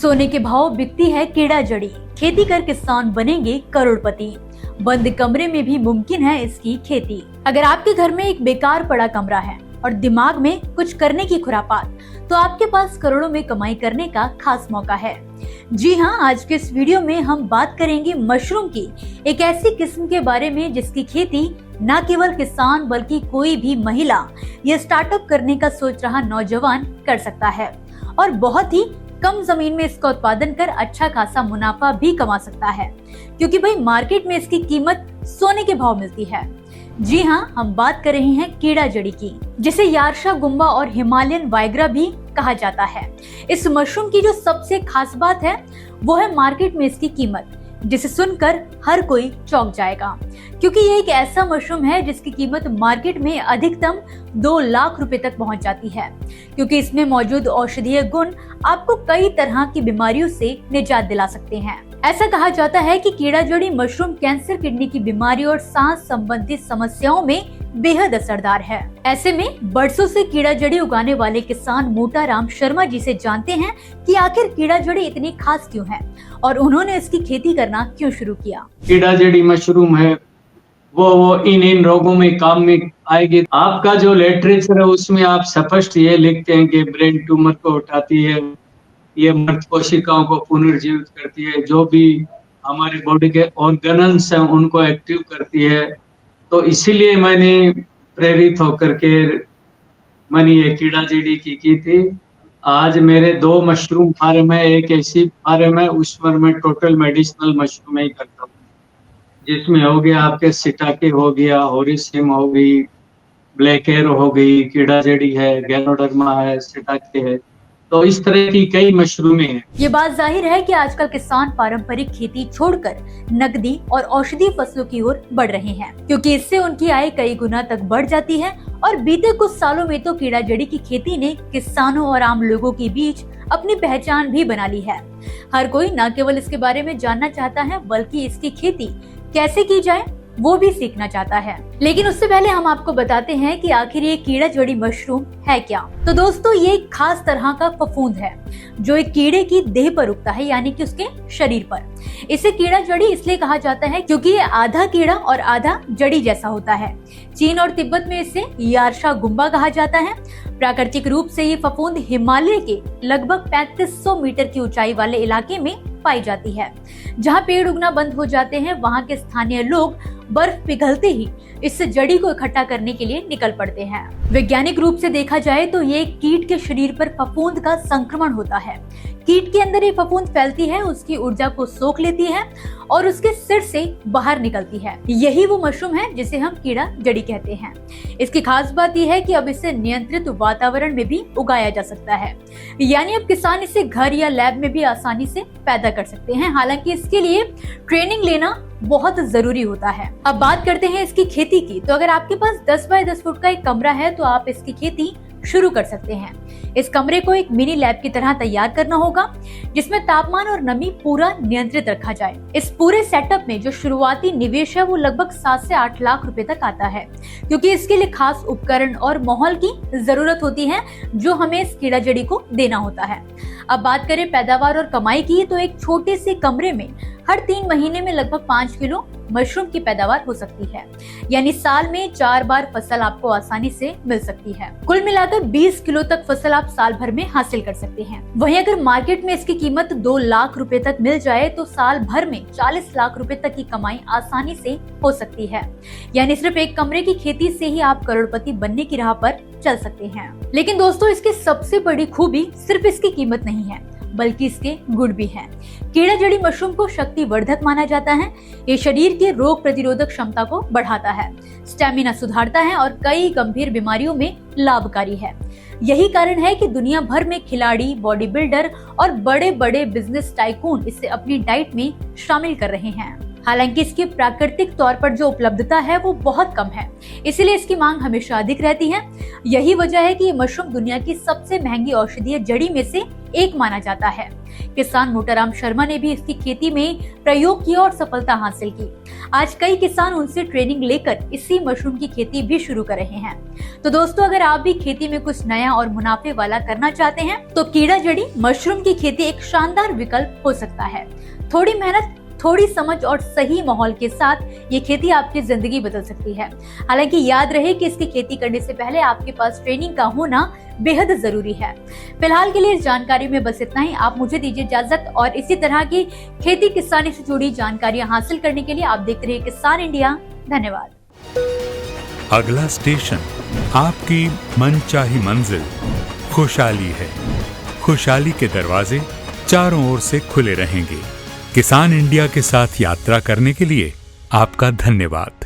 सोने के भाव बिकती है कीड़ा जड़ी, खेती कर किसान बनेंगे करोड़पति। बंद कमरे में भी मुमकिन है इसकी खेती। अगर आपके घर में एक बेकार पड़ा कमरा है और दिमाग में कुछ करने की खुरापात, तो आपके पास करोड़ों में कमाई करने का खास मौका है। जी हाँ, आज के इस वीडियो में हम बात करेंगे मशरूम की एक ऐसी किस्म के बारे में जिसकी खेती न केवल किसान बल्कि कोई भी महिला या स्टार्टअप करने का सोच रहा नौजवान कर सकता है और बहुत ही कम जमीन में इसका उत्पादन कर अच्छा खासा मुनाफा भी कमा सकता है, क्योंकि भाई मार्केट में इसकी कीमत सोने के भाव मिलती है। जी हाँ, हम बात कर रहे हैं कीड़ा जड़ी की, जिसे यार्शा गुम्बा और हिमालयन वाइग्रा भी कहा जाता है। इस मशरूम की जो सबसे खास बात है वो है मार्केट में इसकी कीमत, जिसे सुनकर हर कोई चौंक जाएगा, क्योंकि ये एक ऐसा मशरूम है जिसकी कीमत मार्केट में अधिकतम 2 लाख रुपए तक पहुंच जाती है, क्योंकि इसमें मौजूद औषधीय गुण आपको कई तरह की बीमारियों से निजात दिला सकते हैं। ऐसा कहा जाता है कि कीड़ा जड़ी मशरूम कैंसर, किडनी की बीमारी और सांस संबंधित समस्याओं में बेहद असरदार है। ऐसे में बरसों से कीड़ा जड़ी उगाने वाले किसान मोटाराम शर्मा जी से जानते हैं कि आखिर कीड़ा जड़ी इतनी खास क्यों है और उन्होंने इसकी खेती करना क्यों शुरू किया। कीड़ा जड़ी मशरूम है वो इन रोगों में काम में आएगी। आपका जो लिटरेचर है उसमें आप स्पष्ट ये लिखते हैं कि ब्रेन ट्यूमर को उठाती है, ये मृत कोशिकाओं को पुनर्जीवित करती है, जो भी हमारी बॉडी के ऑर्गन्स हैं उनको एक्टिव करती है। तो इसीलिए मैंने प्रेरित होकर के मैंने ये कीड़ा जड़ी की थी। आज मेरे 2 मशरूम फार्म है, एक ऐसी फार्म है उस पर मैं टोटल मेडिसिनल मशरूम ही करता हूँ, जिसमें हो गया आपके सिटाके हो गया, होरिसिम हो गई, ब्लैक एयर हो गई, कीड़ा जड़ी है, गैनोडर्मा है, सिटाके है। तो इस तरह की कई मशरूमें हैं। ये बात जाहिर है कि आजकल किसान पारंपरिक खेती छोड़कर नकदी और औषधीय फसलों की ओर बढ़ रहे हैं, क्योंकि इससे उनकी आय कई गुना तक बढ़ जाती है। और बीते कुछ सालों में तो कीड़ा जड़ी की खेती ने किसानों और आम लोगों के बीच अपनी पहचान भी बना ली है। हर कोई न केवल इसके बारे में जानना चाहता है, बल्कि इसकी खेती कैसे की जाए वो भी सीखना चाहता है। लेकिन उससे पहले हम आपको बताते हैं कि आखिर ये कीड़ा जड़ी मशरूम है क्या। तो दोस्तों, ये एक खास तरह का फफूंद है जो एक कीड़े की देह पर उगता है, यानी कि उसके शरीर पर। इसे कीड़ा जड़ी इसलिए कहा जाता है क्योंकि ये आधा कीड़ा और आधा जड़ी जैसा होता है। चीन और तिब्बत में इसे यार्शा गुम्बा कहा जाता है। प्राकृतिक रूप से ये फफूंद हिमालय के लगभग 3500 मीटर की ऊंचाई वाले इलाके में पाई जाती है। जहाँ पेड़ उगना बंद हो जाते हैं, वहाँ के स्थानीय लोग बर्फ पिघलते ही इस जड़ी को इकट्ठा करने के लिए निकल पड़ते हैं। वैज्ञानिक रूप से देखा जाए तो ये कीट के शरीर पर फफूंद का संक्रमण होता है। कीट के अंदर ये फफूंद फैलती है, उसकी ऊर्जा को सोख लेती है और उसके सिर से बाहर निकलती है। यही वो मशरूम है जिसे हम कीड़ा जड़ी कहते हैं। इसकी खास बात यह है कि अब इसे नियंत्रित वातावरण में भी उगाया जा सकता है, यानी अब किसान इसे घर या लैब में भी आसानी से पैदा कर सकते हैं। हालांकि इसके लिए ट्रेनिंग लेना बहुत जरूरी होता है। अब बात करते हैं इसकी खेती की। तो अगर आपके पास 10 बाय 10 फुट का एक कमरा है तो आप इसकी खेती शुरू कर सकते हैं। इस कमरे को एक मिनी लैब की तरह तैयार करना होगा, जिसमें तापमान और नमी पूरा नियंत्रित रखा जाए। इस पूरे सेटअप में जो शुरुआती निवेश है वो लगभग 7 से 8 लाख रुपए तक आता है, क्योंकि इसके लिए खास उपकरण और माहौल की जरूरत होती है जो हमें इस कीड़ा जड़ी को देना होता है। अब बात करें पैदावार और कमाई की, तो एक छोटे से कमरे में हर 3 महीने में लगभग 5 किलो मशरूम की पैदावार हो सकती है, यानी साल में 4 बार फसल आपको आसानी से मिल सकती है। कुल मिलाकर 20 किलो तक फसल आप साल भर में हासिल कर सकते हैं। वहीं अगर मार्केट में इसकी कीमत 2 लाख रुपए तक मिल जाए तो साल भर में 40 लाख रुपए तक की कमाई आसानी से हो सकती है, यानी सिर्फ एक कमरे की खेती से ही आप करोड़पति बनने की राह पर चल सकते हैं। लेकिन दोस्तों, इसकी सबसे बड़ी खूबी सिर्फ इसकी कीमत नहीं है, बल्कि इसके गुण भी हैं। कीड़ा जड़ी मशरूम को शक्तिवर्धक माना जाता है। ये शरीर के रोग प्रतिरोधक क्षमता को बढ़ाता है, स्टेमिना सुधारता है और कई गंभीर बीमारियों में लाभकारी है। यही कारण है कि दुनिया भर में खिलाड़ी, बॉडी बिल्डर और बड़े बड़े बिजनेस टाइकून इसे अपनी डाइट में शामिल कर रहे हैं। हालांकि इसकी प्राकृतिक तौर पर जो उपलब्धता है वो बहुत कम है, इसीलिए इसकी मांग हमेशा अधिक रहती है। यही वजह है कि ये मशरूम दुनिया की सबसे महंगी औषधीय जड़ी में से एक माना जाता है। किसान मोटाराम शर्मा ने भी इसकी खेती में प्रयोग किया और सफलता हासिल की। आज कई किसान उनसे ट्रेनिंग लेकर इसी मशरूम की खेती भी शुरू कर रहे हैं। तो दोस्तों, अगर आप भी खेती में कुछ नया और मुनाफे वाला करना चाहते हैं तो कीड़ा जड़ी मशरूम की खेती एक शानदार विकल्प हो सकता है। थोड़ी मेहनत, थोड़ी समझ और सही माहौल के साथ ये खेती आपकी जिंदगी बदल सकती है। हालांकि याद रहे कि इसकी खेती करने से पहले आपके पास ट्रेनिंग का होना बेहद जरूरी है। फिलहाल के लिए इस जानकारी में बस इतना ही। आप मुझे दीजिए इजाजत और इसी तरह की खेती किसानी से जुड़ी जानकारियां हासिल करने के लिए आप देखते रहिए किसान इंडिया। धन्यवाद। अगला स्टेशन आपकी मनचाही मंजिल खुशहाली है। खुशहाली के दरवाजे चारों ओर से खुले रहेंगे। किसान इंडिया के साथ यात्रा करने के लिए आपका धन्यवाद।